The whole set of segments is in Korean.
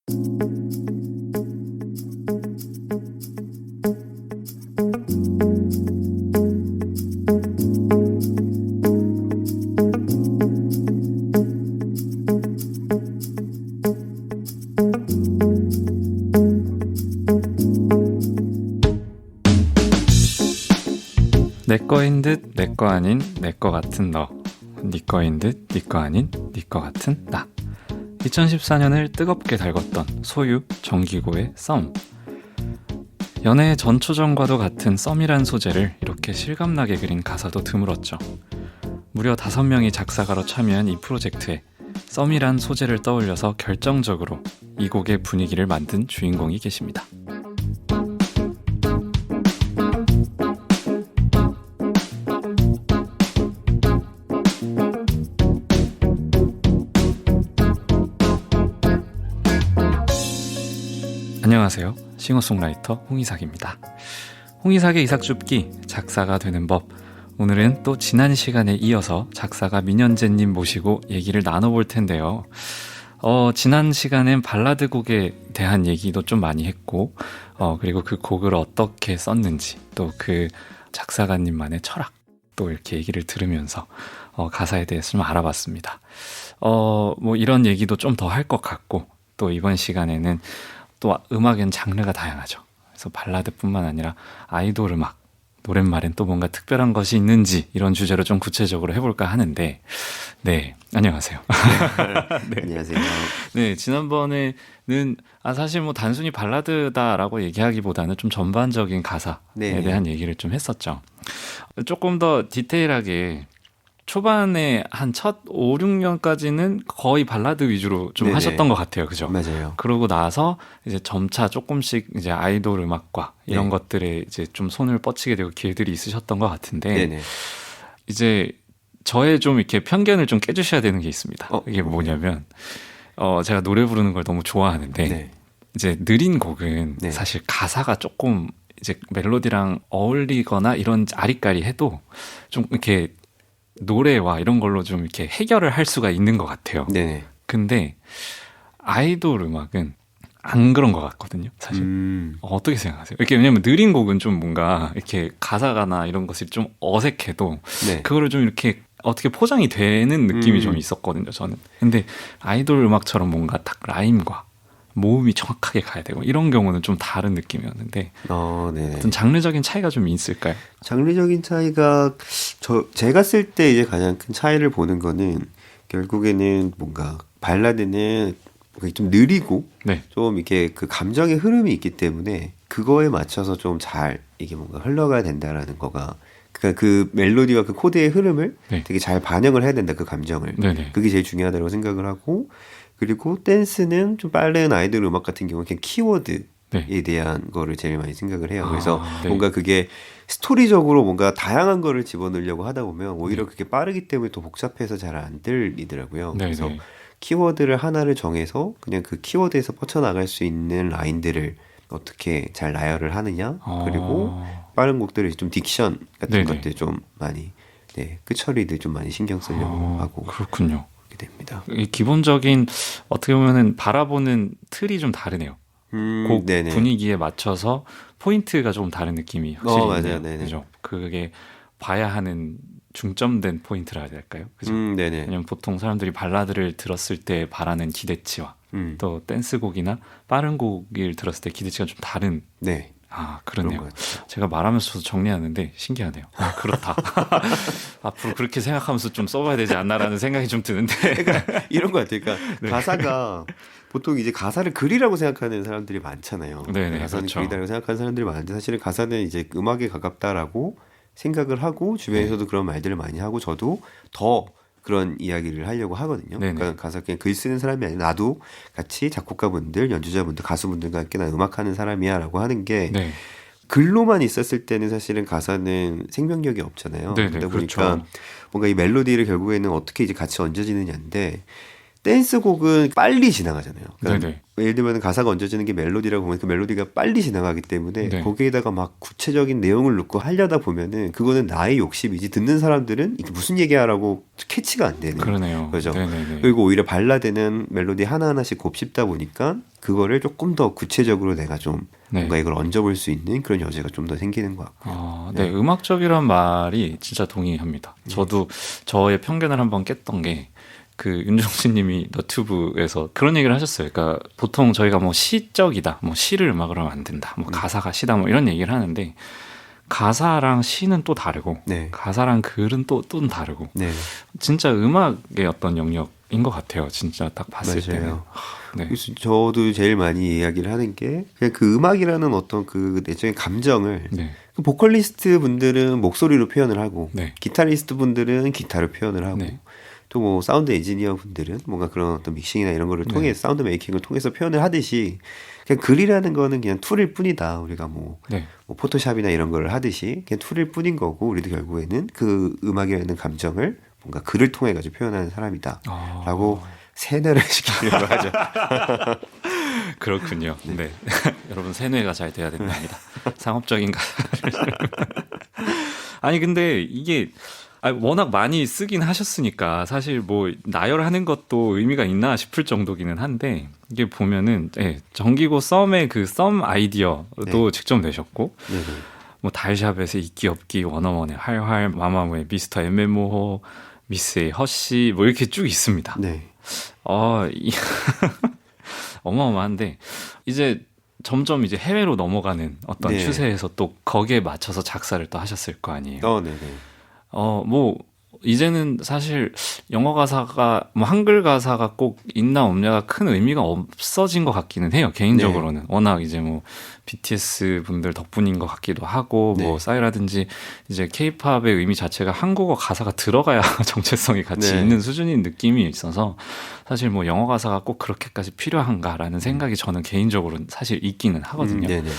내 거인 듯 내 거 아닌 내 거 같은 너, 네 거인 듯 네 거 아닌 네 거 같은 나. 2014년을 뜨겁게 달궜던 소유, 정기고의 썸. 연애의 전초전과도 같은 썸이란 소재를 이렇게 실감나게 그린 가사도 드물었죠. 무려 5명이 작사가로 참여한 이 프로젝트에 썸이란 소재를 떠올려서 결정적으로 이 곡의 분위기를 만든 주인공이 계십니다. 안녕하세요. 싱어송라이터 홍이삭입니다. 홍이삭의 이삭줍기, 작사가 되는 법. 오늘은 또 지난 시간에 이어서 작사가 민현재님 모시고 얘기를 나눠볼 텐데요. 지난 시간엔 발라드 곡에 대한 얘기도 좀 많이 했고, 그리고 그 곡을 어떻게 썼는지, 또 그 작사가님만의 철학, 또 이렇게 얘기를 들으면서 가사에 대해서 좀 알아봤습니다. 뭐 이런 얘기도 좀 더 할 것 같고, 또 이번 시간에는 또 음악엔 장르가 다양하죠. 그래서 발라드뿐만 아니라 아이돌 음악, 노랫말엔 또 뭔가 특별한 것이 있는지 이런 주제로 좀 구체적으로 해볼까 하는데, 네, 안녕하세요. 네. 안녕하세요. 네, 지난번에는 사실 뭐 단순히 발라드다라고 얘기하기보다는 좀 전반적인 가사에 네. 대한 얘기를 좀 했었죠. 조금 더 디테일하게 초반에 한 첫 5, 6년까지는 거의 발라드 위주로 좀 네네. 하셨던 것 같아요. 그죠? 맞아요. 그러고 나서 이제 점차 조금씩 이제 아이돌 음악과 이런 네. 것들에 이제 좀 손을 뻗치게 되고 기회들이 있으셨던 것 같은데, 네네. 이제 저의 좀 이렇게 편견을 좀 깨주셔야 되는 게 있습니다. 이게 뭐냐면, 제가 노래 부르는 걸 너무 좋아하는데, 네. 이제 느린 곡은 네. 사실 가사가 조금 이제 멜로디랑 어울리거나 이런 아리까리해도 좀 이렇게 노래와 이런 걸로 좀 이렇게 해결을 할 수가 있는 것 같아요. 네네. 근데 아이돌 음악은 안 그런 것 같거든요, 사실. 어떻게 생각하세요? 이렇게 왜냐면 느린 곡은 좀 뭔가 이렇게 가사가나 이런 것이 좀 어색해도 네. 그거를 좀 이렇게 어떻게 포장이 되는 느낌이 좀 있었거든요, 저는. 근데 아이돌 음악처럼 뭔가 딱 라임과 모음이 정확하게 가야 되고 이런 경우는 좀 다른 느낌이었는데, 네네. 어떤 장르적인 차이가 좀 있을까요? 장르적인 차이가 제가 쓸 때 이제 가장 큰 차이를 보는 거는 결국에는 뭔가 발라드는 뭔가 좀 느리고 네. 좀 이렇게 그 감정의 흐름이 있기 때문에 그거에 맞춰서 좀 잘 이게 뭔가 흘러가야 된다라는 거가, 그러니까 그 멜로디와 그 코드의 흐름을 네. 되게 잘 반영을 해야 된다, 그 감정을. 네네. 그게 제일 중요하다고 생각을 하고, 그리고 댄스는 좀 빠른 아이돌 음악 같은 경우는 그냥 키워드에 네. 대한 거를 제일 많이 생각을 해요. 그래서 네. 뭔가 그게 스토리적으로 뭔가 다양한 거를 집어넣으려고 하다 보면 오히려 그게 빠르기 때문에 더 복잡해서 잘 안 들리더라고요. 네. 그래서 네. 키워드를 하나를 정해서 그냥 그 키워드에서 뻗쳐나갈 수 있는 라인들을 어떻게 잘 나열을 하느냐, 그리고 빠른 곡들을 좀 딕션 같은 네네. 것들 좀 많이, 끝처리들 좀 많이 신경 쓰려고 하고 그렇군요. 그렇게 됩니다. 이 기본적인 어떻게 보면은 바라보는 틀이 좀 다르네요. 곡 네네. 분위기에 맞춰서 포인트가 조금 다른 느낌이 확실히 맞아요. 있네요. 네네. 그죠? 그게 봐야 하는 중점된 포인트라 해야 될까요? 그죠? 네네. 왜냐면 보통 사람들이 발라드를 들었을 때 바라는 기대치와 또 댄스곡이나 빠른 곡을 들었을 때 기대치가 좀 다른. 네. 그렇네요. 그런 것 같아요. 제가 말하면서 저도 정리하는데 신기하네요. 그렇다. 앞으로 그렇게 생각하면서 좀 써봐야 되지 않나라는 생각이 좀 드는데. 그러니까 이런 것 같아요. 그러니까 가사가 보통 이제 가사를 글이라고 생각하는 사람들이 많잖아요. 네네, 가사는 그렇죠. 글이라고 생각하는 사람들이 많은데 사실은 가사는 이제 음악에 가깝다라고 생각을 하고 주변에서도 그런 말들을 많이 하고 저도 더 그런 이야기를 하려고 하거든요. 네네. 그러니까 가사 그냥 글 쓰는 사람이 아니라 나도 같이 작곡가분들, 연주자분들, 가수분들과 함께 나 음악하는 사람이야라고 하는 게 네. 글로만 있었을 때는 사실은 가사는 생명력이 없잖아요. 네네, 그러다 그렇죠. 보니까 뭔가 이 멜로디를 결국에는 어떻게 이제 같이 얹어지느냐인데, 댄스곡은 빨리 지나가잖아요. 그러니까 네네. 예를 들면 가사가 얹어지는 게 멜로디라고 보면 그 멜로디가 빨리 지나가기 때문에 네. 거기에다가 막 구체적인 내용을 넣고 하려다 보면은 그거는 나의 욕심이지 듣는 사람들은 이게 무슨 얘기야라고 캐치가 안 되는 그러네요. 거죠. 네네네. 그리고 오히려 발라드는 멜로디 하나하나씩 곱씹다 보니까 그거를 조금 더 구체적으로 내가 좀 네. 뭔가 이걸 얹어볼 수 있는 그런 여지가 좀 더 생기는 것 같고요. 네, 음악적이란 말이 진짜 동의합니다. 저도 저의 편견을 한번 깼던 게 그 윤종신님이 너튜브에서 그런 얘기를 하셨어요. 그러니까 보통 저희가 뭐 시적이다, 뭐 시를 음악으로 만든다, 뭐 가사가 시다, 뭐 이런 얘기를 하는데 가사랑 시는 또 다르고 네. 가사랑 글은 또 다르고 네. 진짜 음악의 어떤 영역인 것 같아요. 진짜 딱 봤을 맞아요. 때는. 네. 그래서 저도 제일 많이 이야기를 하는 게 그냥 그 음악이라는 어떤 그 내적인 감정을 네. 그 보컬리스트 분들은 목소리로 표현을 하고 네. 기타리스트 분들은 기타로 표현을 하고 네. 또 뭐 사운드 엔지니어 분들은 뭔가 그런 어떤 믹싱이나 이런 거를 통해 사운드 메이킹을 통해서 표현을 하듯이 그냥 글이라는 거는 그냥 툴일 뿐이다. 우리가 뭐 네. 포토샵이나 이런 거를 하듯이 그냥 툴일 뿐인 거고 우리도 결국에는 그 음악이라는 감정을 뭔가 글을 통해 가지고 표현하는 사람이다라고 세뇌를 시키려고 하죠. 그렇군요. 네. 여러분 세뇌가 잘 돼야 된답니다. 상업적인 가사를. 아니 근데 이게 워낙 많이 쓰긴 하셨으니까 사실 뭐 나열하는 것도 의미가 있나 싶을 정도기는 한데 이게 보면은 정기고 썸의 그 썸 아이디어도 직접 내셨고 네네. 뭐 달샵에서 있기 없기 원어원의 활활 마마무의 미스터 MMO 미스의 허씨 뭐 이렇게 쭉 있습니다. 네. 어마어마한데 이제 점점 이제 해외로 넘어가는 어떤 네. 추세에서 또 거기에 맞춰서 작사를 또 하셨을 거 아니에요. 네네. 뭐 이제는 사실 영어 가사가 뭐 한글 가사가 꼭 있나 없냐가 큰 의미가 없어진 것 같기는 해요. 개인적으로는 워낙 이제 뭐 BTS 분들 덕분인 것 같기도 하고 뭐 싸이라든지 이제 K-팝의 의미 자체가 한국어 가사가 들어가야 정체성이 같이 있는 수준인 느낌이 있어서 사실 뭐 영어 가사가 꼭 그렇게까지 필요한가라는 생각이 저는 개인적으로는 사실 있기는 하거든요. 네네.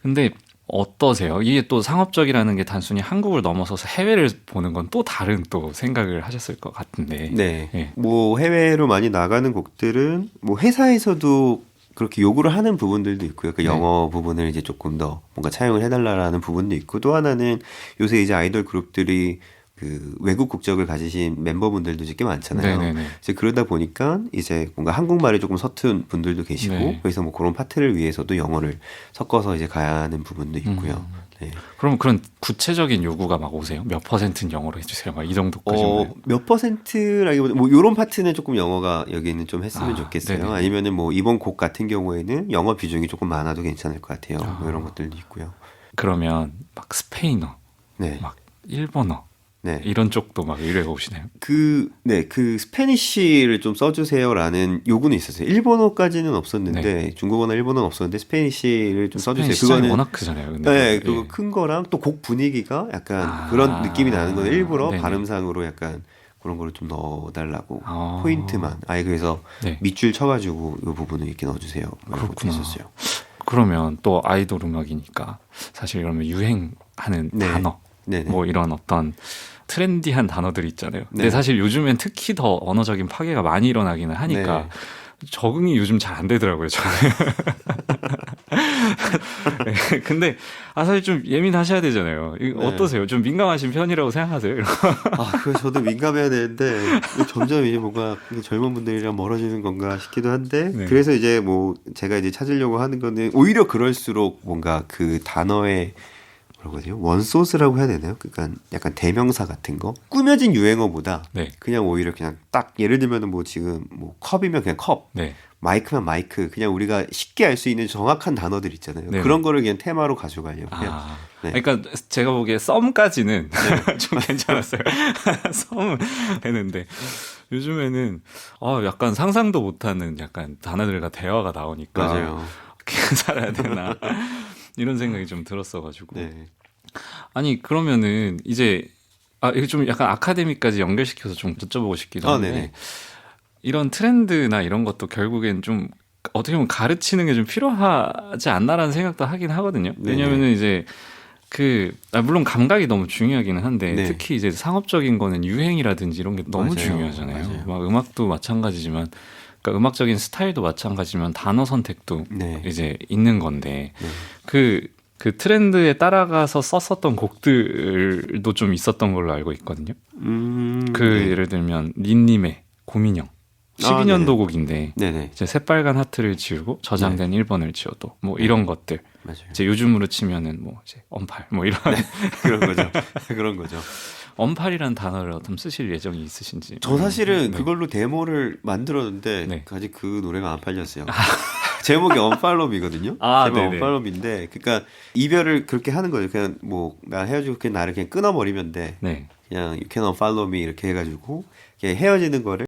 근데 어떠세요? 이게 또 상업적이라는 게 단순히 한국을 넘어서서 해외를 보는 건 또 다른 또 생각을 하셨을 것 같은데. 네. 예. 뭐 해외로 많이 나가는 곡들은 뭐 회사에서도 그렇게 요구를 하는 부분들도 있고요. 그 영어 부분을 이제 조금 더 뭔가 차용을 해달라는 부분도 있고 또 하나는 요새 이제 아이돌 그룹들이 그 외국 국적을 가지신 멤버분들도 꽤 많잖아요. 네네네. 이제 그러다 보니까 이제 뭔가 한국말이 조금 서툰 분들도 계시고 네. 그래서 뭐 그런 파트를 위해서도 영어를 섞어서 이제 가야 하는 부분도 있고요. 네. 그럼 그런 구체적인 요구가 막 오세요? 몇 %는 영어로 해주세요. 막 이 정도까지는. 몇 퍼센트라기보다 뭐 요런 파트는 조금 영어가 여기는 좀 했으면 좋겠어요. 네네. 아니면은 뭐 이번 곡 같은 경우에는 영어 비중이 조금 많아도 괜찮을 것 같아요. 뭐 이런 것들도 있고요. 그러면 막 스페인어, 네. 막 일본어 네. 이런 쪽도 막 의뢰가 오시나요? 그 스페니쉬를 좀 써주세요라는 요구는 있었어요. 일본어까지는 없었는데 네. 중국어나 일본어는 없었는데 스페니쉬를 좀 써주세요. 시장이 워낙 크잖아요. 근데 네, 그거 큰 거랑 또 곡 분위기가 약간 그런 느낌이 나는 거는 일부러 네네. 발음상으로 약간 그런 거를 좀 넣어달라고 아. 포인트만 아예 그래서 네. 밑줄 쳐가지고 이 부분을 이렇게 넣어주세요. 그런 것도 그렇구나. 있었어요. 그러면 또 아이돌 음악이니까 사실 그러면 유행하는 네. 단어 네네. 뭐 이런 어떤 트렌디한 단어들이 있잖아요. 근데 네. 사실 요즘엔 특히 더 언어적인 파괴가 많이 일어나기는 하니까 네. 적응이 요즘 잘 안 되더라고요. 저는. 네, 근데 사실 좀 예민하셔야 되잖아요. 이거 네. 어떠세요? 좀 민감하신 편이라고 생각하세요? 그래서 저도 민감해야 되는데 점점 이제 뭔가 젊은 분들이랑 멀어지는 건가 싶기도 한데 네. 그래서 이제 뭐 제가 이제 찾으려고 하는 거는 오히려 그럴수록 뭔가 그 단어의 뭐라고 해야 돼요? 원소스라고 해야 되나요? 그러니까 약간 대명사 같은 거 꾸며진 유행어보다 네. 그냥 오히려 그냥 딱 예를 들면은 뭐 지금 뭐 컵이면 그냥 컵, 네. 마이크면 마이크 그냥 우리가 쉽게 알 수 있는 정확한 단어들 있잖아요. 네네. 그런 거를 그냥 테마로 가져가려고 그냥 네. 그러니까 제가 보기에 썸까지는 좀 괜찮았어요. 썸은 되는데 요즘에는 약간 상상도 못하는 약간 단어들과 대화가 나오니까 맞아요. 어떻게 살아야 되나 이런 생각이 좀 들었어가지고 네. 아니 그러면은 이제 이거 좀 약간 아카데미까지 연결시켜서 좀 여쭤보고 싶기도 한데 네네. 이런 트렌드나 이런 것도 결국엔 좀 어떻게 보면 가르치는 게 좀 필요하지 않나라는 생각도 하긴 하거든요. 네네. 왜냐면은 이제 물론 감각이 너무 중요하기는 한데 네. 특히 이제 상업적인 거는 유행이라든지 이런 게 너무 맞아요. 중요하잖아요. 맞아요. 막 음악도 마찬가지지만 그러니까 음악적인 스타일도 마찬가지지만 단어 선택도 네. 이제 있는 건데 네. 그 트렌드에 따라가서 썼었던 곡들도 좀 있었던 걸로 알고 있거든요. 그 네. 예를 들면 닌님의 고민형 12년도 네네. 곡인데 네네. 이제 새빨간 하트를 지우고 저장된 1번을 지워도 뭐 이런 것들 맞아요. 이제 요즘으로 치면은 뭐 이제 언팔 뭐 이런 그런 거죠. 그런 거죠. 언팔이라는 단어를 좀 쓰실 예정이 있으신지. 저 사실은 네. 그걸로 데모를 만들었는데 네. 아직 그 노래가 안 팔렸어요. 제목이 언팔로미거든요. 아, 제목 네네. 언팔로미인데, 그러니까 이별을 그렇게 하는 거예요. 그냥 뭐 나 헤어지고 그냥 나를 그냥 끊어버리면 돼. 네. 그냥 you can unfollow me 이렇게 해가지고 그냥 헤어지는 거를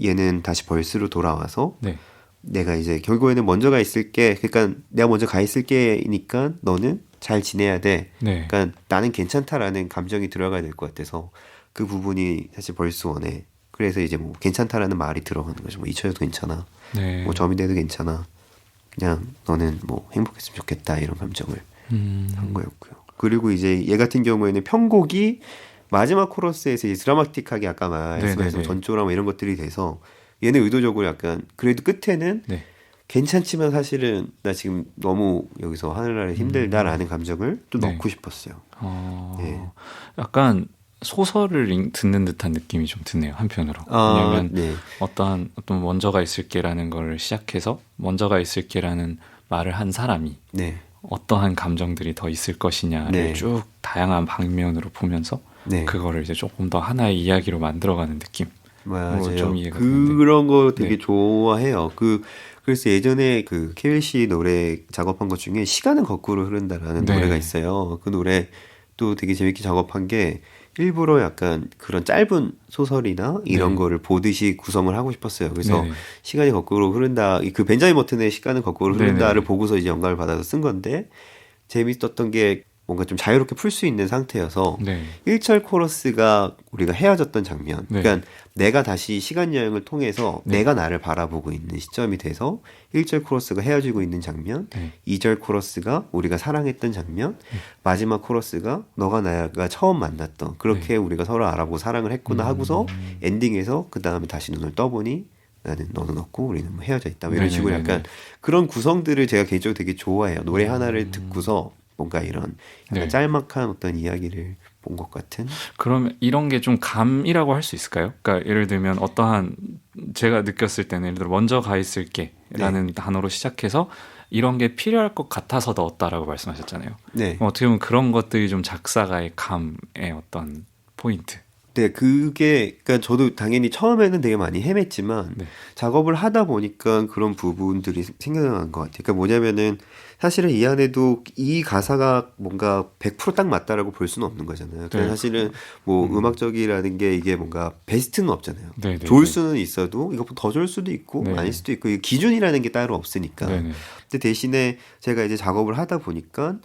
얘는 다시 벌스로 돌아와서 네. 내가 이제 결국에는 먼저 가 있을게. 그러니까 내가 먼저 가 있을게니까 너는 잘 지내야 돼. 네. 그러니까 나는 괜찮다라는 감정이 들어가야 될 것 같아서 그 부분이 사실 벌스 원에 그래서 이제 뭐 괜찮다라는 말이 들어가는 거죠. 뭐 잊혀도 괜찮아. 네. 뭐 점이 돼도 괜찮아. 그냥 너는 뭐 행복했으면 좋겠다 이런 감정을 한 거였고요. 그리고 이제 얘 같은 경우에는 편곡이 마지막 코러스에서 이제 드라마틱하게 아까 말씀하신 네네네. 전조랑 이런 것들이 돼서 얘는 의도적으로 약간 그래도 끝에는 네. 괜찮지만 사실은 나 지금 너무 여기서 하늘나라 힘들다라는 감정을 또 네. 넣고 싶었어요. 네. 약간 소설을 듣는 듯한 느낌이 좀 드네요, 한편으로. 왜냐하면 네. 어떤 먼저가 있을게라는 걸 시작해서 먼저가 있을게라는 말을 한 사람이 네. 어떠한 감정들이 더 있을 것이냐를 네. 쭉 다양한 방면으로 보면서 네. 그거를 이제 조금 더 하나의 이야기로 만들어가는 느낌. 맞아요. 좀 이해가 되는데. 그런 거 되게 네. 좋아해요. 그래서 예전에 그 KLC 노래 작업한 것 중에 시간은 거꾸로 흐른다라는 네. 노래가 있어요. 그 노래 또 되게 재밌게 작업한 게 일부러 약간 그런 짧은 소설이나 이런 네. 거를 보듯이 구성을 하고 싶었어요. 그래서 네네. 시간이 거꾸로 흐른다, 그 벤자민 버튼의 시간은 거꾸로 흐른다를 네네. 보고서 이제 영감을 받아서 쓴 건데 재밌었던 게 뭔가 좀 자유롭게 풀 수 있는 상태여서 네. 1절 코러스가 우리가 헤어졌던 장면. 네. 그러니까 내가 다시 시간 여행을 통해서 네. 내가 나를 바라보고 있는 시점이 돼서 1절 코러스가 헤어지고 있는 장면, 네. 2절 코러스가 우리가 사랑했던 장면, 마지막 코러스가 너가 나가 처음 만났던 그렇게 우리가 서로 알아보고 사랑을 했구나 하고서 엔딩에서 그 다음에 다시 눈을 떠보니 나는 너는 없고 우리는 뭐 헤어져 있다. 뭐 이런 식으로 네네네네. 약간 그런 구성들을 제가 개인적으로 되게 좋아해요. 노래 하나를 듣고서 뭔가 이런 약간 네. 짤막한 어떤 이야기를 본 것 같은. 그러면 이런 게 좀 감이라고 할 수 있을까요? 그러니까 예를 들면 어떠한 제가 느꼈을 때는 예를 들어 먼저 가 있을게라는 단어로 시작해서 이런 게 필요할 것 같아서 넣었다라고 말씀하셨잖아요. 네. 어떻게 보면 그런 것들이 좀 작사가의 감의 어떤 포인트. 네, 그게, 그러니까 저도 당연히 처음에는 되게 많이 헤맸지만, 네. 작업을 하다 보니까 그런 부분들이 생겨난 것 같아요. 그러니까 뭐냐면은, 사실은 이 안에도 이 가사가 뭔가 100%딱 맞다라고 볼 수는 없는 거잖아요. 그러니까 네. 사실은 뭐 음악적이라는 게 이게 뭔가 베스트는 없잖아요. 네, 네, 좋을 네. 수는 있어도, 이것보다 더 좋을 수도 있고, 네. 아닐 수도 있고, 이 기준이라는 게 따로 없으니까. 네네. 근데 대신에 제가 이제 작업을 하다 보니까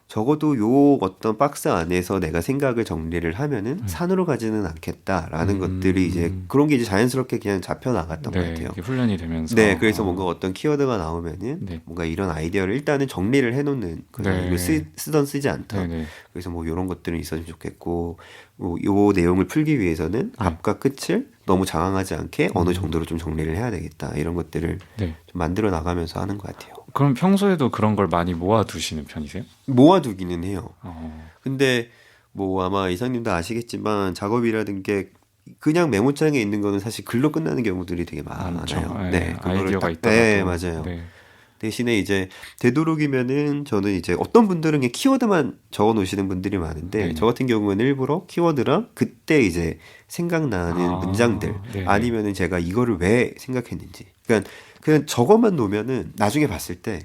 적어도 요 어떤 박스 안에서 내가 생각을 정리를 하면은 산으로 가지는 않겠다라는 것들이 이제 그런 게 이제 자연스럽게 그냥 잡혀 나갔던 것 네, 같아요. 이게 훈련이 되면서. 네, 그래서 뭔가 어떤 키워드가 나오면은 네. 뭔가 이런 아이디어를 일단은 정리를 해놓는 거예요. 네. 이걸 쓰던 쓰지 않던. 네네. 그래서 뭐 이런 것들은 있었으면 좋겠고, 뭐 요 내용을 풀기 위해서는 앞과 끝을 너무 장황하지 않게 어느 정도로 좀 정리를 해야 되겠다. 이런 것들을 네. 좀 만들어 나가면서 하는 것 같아요. 그럼 평소에도 그런 걸 많이 모아두시는 편이세요? 모아두기는 해요. 어. 근데 뭐 아마 이상님도 아시겠지만 작업이라는 게 그냥 메모장에 있는 거는 사실 글로 끝나는 경우들이 되게 많죠. 많아요. 네, 그거를 아이디어가 딱- 있더라도. 네, 맞아요. 네. 대신에 이제 되도록이면은 저는 이제 어떤 분들은 그냥 키워드만 적어 놓으시는 분들이 많은데 네. 저 같은 경우는 일부러 키워드랑 그때 이제 생각나는 아, 문장들 네네. 아니면은 제가 이거를 왜 생각했는지 그러니까 그냥 적어만 놓으면은 나중에 봤을 때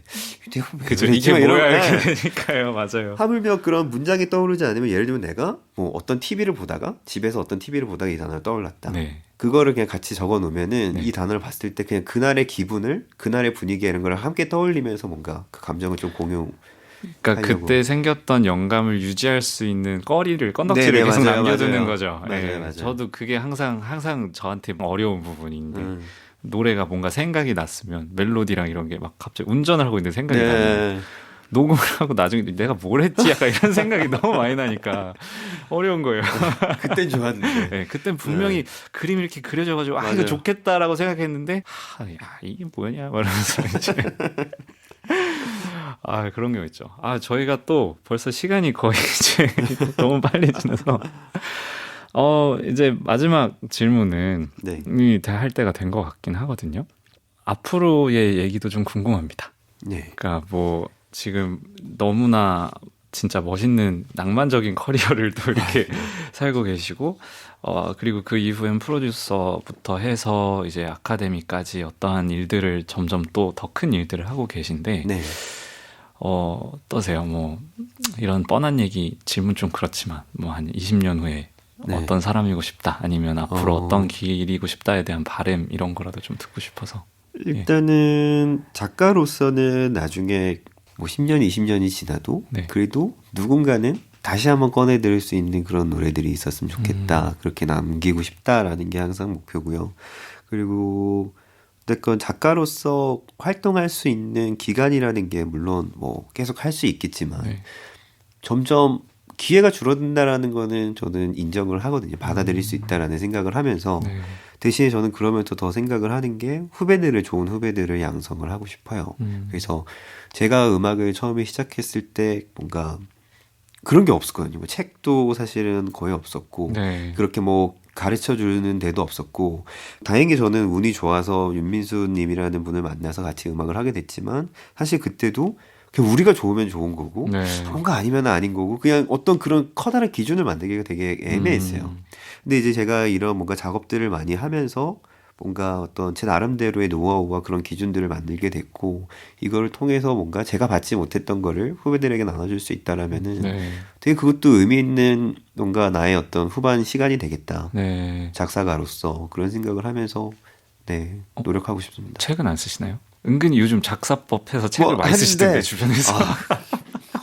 내가 왜 그죠. 그랬지? 이게 막 이런- 뭐야 네. 이렇게 되니까요. 맞아요. 하물며 그런 문장이 떠오르지 않으면 예를 들면 내가 뭐 어떤 TV를 보다가 집에서 어떤 TV를 보다가 이 단어가 떠올랐다. 네. 그거를 그냥 같이 적어 놓으면은 네. 이 단어를 봤을 때 그냥 그날의 기분을 그날의 분위기 이런 걸 함께 떠올리면서 뭔가 그 감정을 좀 공유. 그러니까 하려고. 그때 생겼던 영감을 유지할 수 있는 꺼리를 건덕지를 네네, 계속 맞아요, 남겨두는 맞아요. 거죠. 맞아요, 예. 맞아요. 저도 그게 항상 저한테 어려운 부분인데 음. 노래가 뭔가 생각이 났으면 멜로디랑 이런 게 막 갑자기 운전을 하고 있는데 생각이 나면 네. 녹음을 하고 나중에 내가 뭘 했지 약간 이런 생각이 너무 많이 나니까 어려운 거예요. 그땐 좋았는데. 네, 그땐 분명히 그림이 이렇게 그려져가지고 아 이거 맞아요. 좋겠다라고 생각했는데 야 이게 뭐냐 말하면서 이제 아 그런 경우 있죠. 아 저희가 또 벌써 시간이 거의 이제 너무 빨리 지나서 이제 마지막 질문은 네. 할 때가 된 것 같긴 하거든요. 앞으로의 얘기도 좀 궁금합니다. 네. 그러니까 뭐 지금 너무나 진짜 멋있는 낭만적인 커리어를 또 이렇게 살고 계시고 그리고 그 이후엔 프로듀서부터 해서 이제 아카데미까지 어떠한 일들을 점점 또 더 큰 일들을 하고 계신데 네. 어떠세요? 뭐 이런 뻔한 얘기 질문 좀 그렇지만 뭐 한 20년 후에 네. 어떤 사람이고 싶다 아니면 앞으로 어. 어떤 길이고 싶다에 대한 바램 이런 거라도 좀 듣고 싶어서. 일단은 작가로서는 나중에 뭐 10년, 20년이 지나도 네. 그래도 누군가는 다시 한번 꺼내들 수 있는 그런 노래들이 있었으면 좋겠다. 그렇게 남기고 싶다라는 게 항상 목표고요. 그리고 어쨌건 작가로서 활동할 수 있는 기간이라는 게 물론 뭐 계속 할 수 있겠지만 네. 점점 기회가 줄어든다라는 거는 저는 인정을 하거든요. 받아들일 수 있다라는 생각을 하면서 네. 대신에 저는 그러면서 더 생각을 하는 게 좋은 후배들을 양성을 하고 싶어요. 그래서 제가 음악을 처음에 시작했을 때 뭔가 그런 게 없었거든요. 뭐 책도 사실은 거의 없었고 네. 그렇게 뭐 가르쳐 주는 데도 없었고 다행히 저는 운이 좋아서 윤민수 님이라는 분을 만나서 같이 음악을 하게 됐지만 사실 그때도 그냥 우리가 좋으면 좋은 거고 네. 뭔가 아니면 아닌 거고 그냥 어떤 그런 커다란 기준을 만들기가 되게 애매했어요. 근데 이제 제가 이런 뭔가 작업들을 많이 하면서 뭔가 어떤 제 나름대로의 노하우와 그런 기준들을 만들게 됐고 이거를 통해서 뭔가 제가 받지 못했던 거를 후배들에게 나눠줄 수 있다라면은 네. 되게 그것도 의미 있는 뭔가 나의 어떤 후반 시간이 되겠다. 네. 작사가로서 그런 생각을 하면서 네 노력하고 싶습니다. 책은 안 쓰시나요? 은근히 요즘 작사법 해서 책을 뭐 많이 쓰시던데 하는데 주변에서.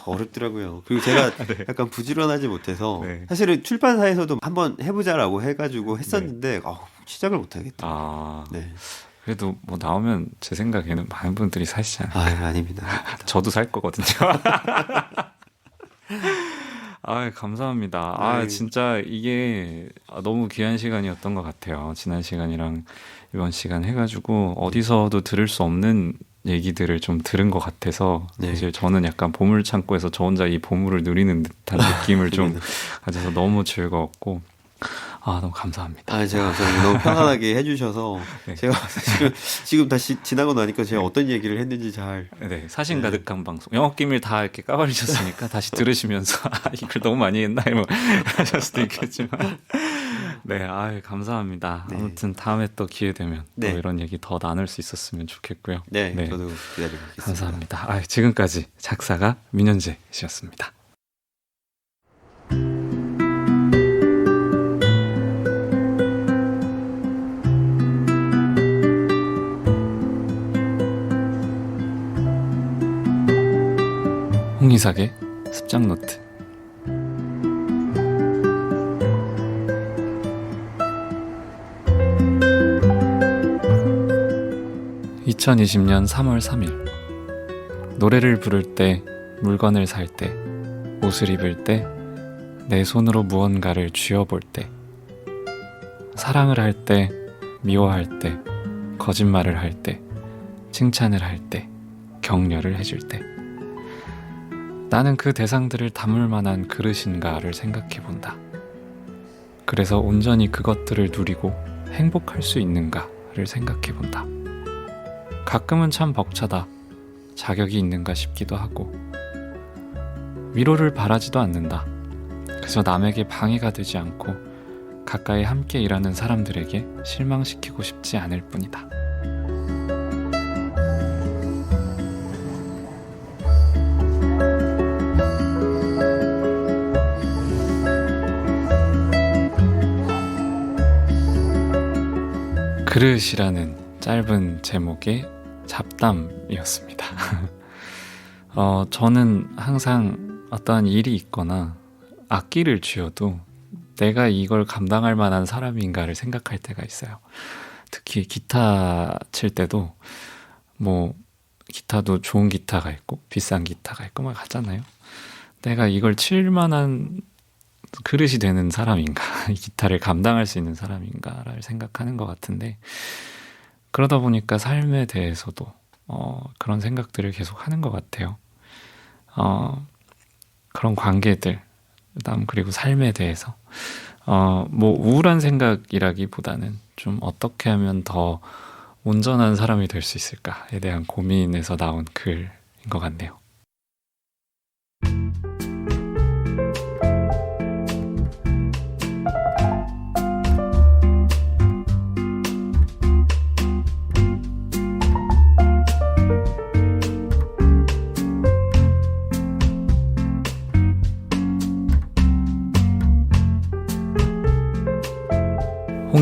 어렵더라고요. 그리고 제가 약간 부지런하지 못해서 네. 사실은 출판사에서도 한번 해보자라고 해가지고 했었는데 시작을 못하겠다. 아, 네. 그래도 뭐 나오면 제 생각에는 많은 분들이 사시잖아요. 아닙니다. 저도 살 거거든요. 아, 감사합니다. 아, 네. 진짜 이게 너무 귀한 시간이었던 것 같아요. 지난 시간이랑 이번 시간 해가지고 어디서도 들을 수 없는 얘기들을 좀 들은 것 같아서 네. 사실 저는 약간 보물 창고에서 저 혼자 이 보물을 누리는 듯한 느낌을 좀 가져서 너무 즐거웠고 너무 감사합니다. 제가 너무 편안하게 해주셔서 네. 제가 사실은 지금 다시 지나고 나니까 제가 어떤 얘기를 했는지 잘 네, 사신 가득한 방송. 영업 기밀 다 이렇게 까발리셨으니까 다시 들으시면서 이걸 너무 많이 했나 뭐 하실 수도 있겠지만. 네, 감사합니다. 네. 아무튼 다음에 또 기회 되면 네. 또 이런 얘기 더 나눌 수 있었으면 좋겠고요. 네, 저도 기다리고 있겠습니다. 감사합니다. 지금까지 작사가 민현재 씨였습니다. 홍희삭의 습작 노트. 2020년 3월 3일 노래를 부를 때, 물건을 살 때, 옷을 입을 때, 내 손으로 무언가를 쥐어볼 때, 사랑을 할 때, 미워할 때, 거짓말을 할 때, 칭찬을 할 때, 격려를 해줄 때 나는 그 대상들을 담을 만한 그릇인가를 생각해 본다. 그래서 온전히 그것들을 누리고 행복할 수 있는가를 생각해 본다. 가끔은 참 벅차다. 자격이 있는가 싶기도 하고 위로를 바라지도 않는다. 그저 남에게 방해가 되지 않고 가까이 함께 일하는 사람들에게 실망시키고 싶지 않을 뿐이다. 그릇이라는 짧은 제목의 잡담이었습니다. 저는 항상 어떠한 일이 있거나 악기를 쥐어도 내가 이걸 감당할 만한 사람인가를 생각할 때가 있어요. 특히 기타 칠 때도 뭐 기타도 좋은 기타가 있고 비싼 기타가 있고 막 하잖아요. 내가 이걸 칠 만한 그릇이 되는 사람인가, 이 기타를 감당할 수 있는 사람인가를 생각하는 것 같은데 그러다 보니까 삶에 대해서도 그런 생각들을 계속 하는 것 같아요. 그런 관계들, 그리고 삶에 대해서 뭐 우울한 생각이라기보다는 좀 어떻게 하면 더 온전한 사람이 될 수 있을까에 대한 고민에서 나온 글인 것 같네요.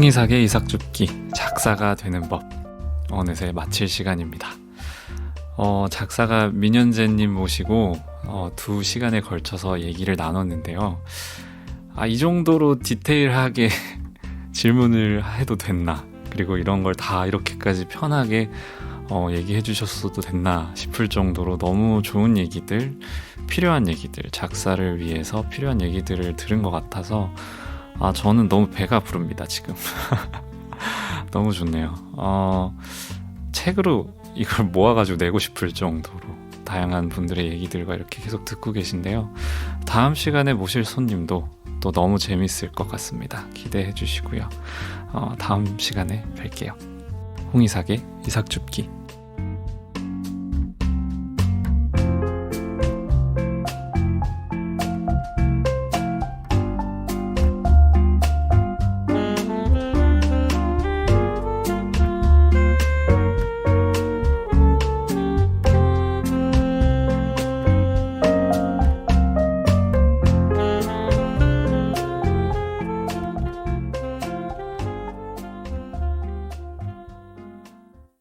홍이삭의 이삭줍기 작사가 되는 법 어느새 마칠 시간입니다. 작사가 민현재님 모시고 2시간에 걸쳐서 얘기를 나눴는데요. 이 정도로 디테일하게 질문을 해도 됐나, 그리고 이런 걸 다 이렇게까지 편하게 얘기해 주셨어도 됐나 싶을 정도로 너무 좋은 얘기들, 필요한 얘기들, 작사를 위해서 필요한 얘기들을 들은 것 같아서 저는 너무 배가 부릅니다 지금. 너무 좋네요. 책으로 이걸 모아가지고 내고 싶을 정도로 다양한 분들의 얘기들과 이렇게 계속 듣고 계신데요. 다음 시간에 모실 손님도 또 너무 재밌을 것 같습니다. 기대해 주시고요. 다음 시간에 뵐게요. 홍이삭의 이삭줍기.